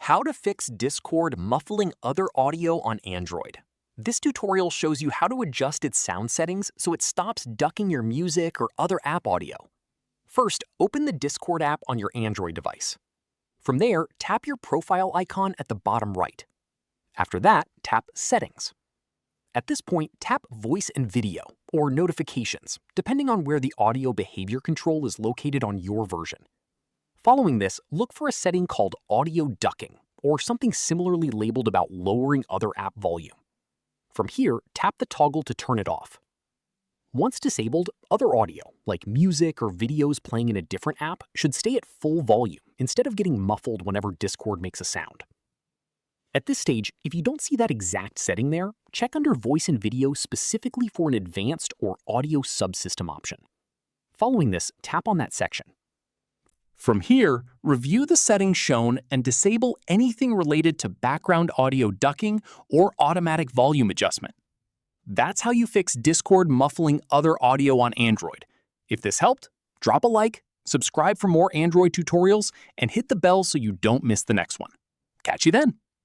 How to fix Discord muffling other audio on Android. This tutorial shows you how to adjust its sound settings so it stops ducking your music or other app audio. First, open the Discord app on your Android device. From there, tap your profile icon at the bottom right. After that, tap Settings. At this point, tap Voice and Video, or Notifications, depending on where the audio behavior control is located on your version. Following this, look for a setting called Audio Ducking, or something similarly labeled about lowering other app volume. From here, tap the toggle to turn it off. Once disabled, other audio, like music or videos playing in a different app, should stay at full volume instead of getting muffled whenever Discord makes a sound. At this stage, if you don't see that exact setting there, check under Voice and Video specifically for an advanced or audio subsystem option. Following this, tap on that section. From here, review the settings shown and disable anything related to background audio ducking or automatic volume adjustment. That's how you fix Discord muffling other audio on Android. If this helped, drop a like, subscribe for more Android tutorials, and hit the bell so you don't miss the next one. Catch you then!